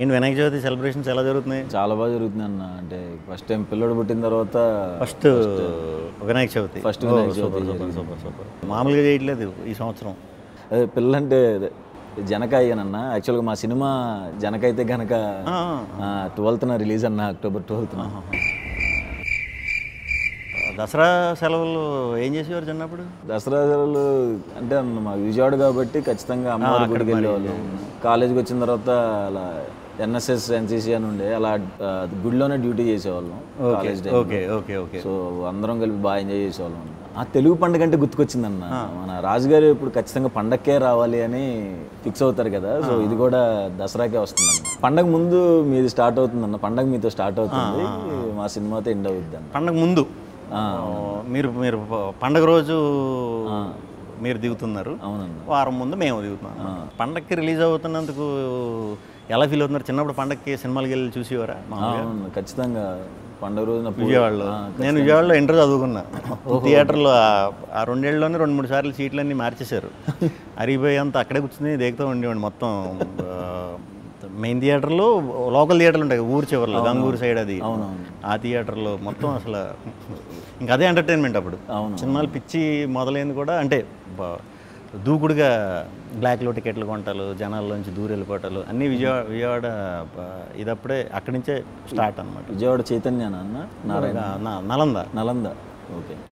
ఏంటి వినాయక చవితి సెలబ్రేషన్స్ ఎలా జరుగుతున్నాయి? చాలా బాగా జరుగుతుంది అన్న. అంటే ఫస్ట్ టైం పిల్లడు పుట్టిన తర్వాత first Vinayaka Chavithi. First Vinayaka Chavithi super. మామూలుగా చేయట్లేదు ఈ సంవత్సరం. అదే పిల్లంటే జనకాయనన్న. యాక్చువల్గా మా సినిమా జనక అయితే కనుక 12th రిలీజ్ అన్న, అక్టోబర్ 12th. దసరా సెలవులు ఏం చేసేవారు చిన్నప్పుడు? దసరా సెలవులు అంటే మా విజయవాడ కాబట్టి ఖచ్చితంగా అమ్మవారి గుడికి వెళ్ళేవాళ్ళం. కాలేజీకి వచ్చిన తర్వాత అలా ఎన్ఎస్ఎస్ ఎన్సీసీ అని ఉండే, అలా గుడిలోనే డ్యూటీ చేసేవాళ్ళం కాలేజ్ టైం. ఓకే. సో అందరం కలిపి బాగా ఎంజాయ్ చేసేవాళ్ళం. ఆ తెలుగు పండుగ అంటే గుర్తుకొచ్చిందన్న. మన రాజుగారు ఇప్పుడు ఖచ్చితంగా పండగకే రావాలి అని ఫిక్స్ అవుతారు కదా. సో ఇది కూడా దసరాకే వస్తుందన్న. పండగ ముందు మీది స్టార్ట్ అవుతుందన్న. పండగ మీతో స్టార్ట్ అవుతుంది, మా సినిమాతో ఎండ్ అవుతుంది అన్న. పండగ ముందు మీరు పండగ రోజు మీరు దిగుతున్నారు. అవునన్న. వారం ముందు మేము దిగుతున్నాం. పండగకి రిలీజ్ అవుతున్నందుకు ఎలా ఫీల్ అవుతున్నారు? చిన్నప్పుడు పండగకి సినిమాలకి వెళ్ళి చూసేవారా? అవును, ఖచ్చితంగా పండుగ రోజున విజయవాడలో. నేను విజయవాడలో ఇంటర్ చదువుకున్నా. థియేటర్లో ఆ 2 ఏళ్ళలోనే 2-3 సార్లు సీట్లన్నీ మార్చేశారు. అరిగిపోయి అంతా అక్కడే కూర్చుని దిగుతూ ఉండేవాడిని. మొత్తం మెయిన్ థియేటర్లో, లోకల్ థియేటర్లు ఉంటాయి ఊరు చివరిలో, గంగూరు సైడ్, అది ఆ థియేటర్లో మొత్తం అసలు ఇంకా అదే ఎంటర్టైన్మెంట్ అప్పుడు. సినిమాలు పిచ్చి మొదలైంది కూడా అంటే దూకుడుగా బ్లాక్లో టికెట్లు కొంటాలు, జనాల్లోంచి దూరం వెళ్ళిపోవటాలు అన్నీ విజయవాడ ఇదప్పుడే అక్కడి నుంచే స్టార్ట్ అనమాట. విజయవాడ చైతన్య అన్న, నలంద. నలంద. ఓకే.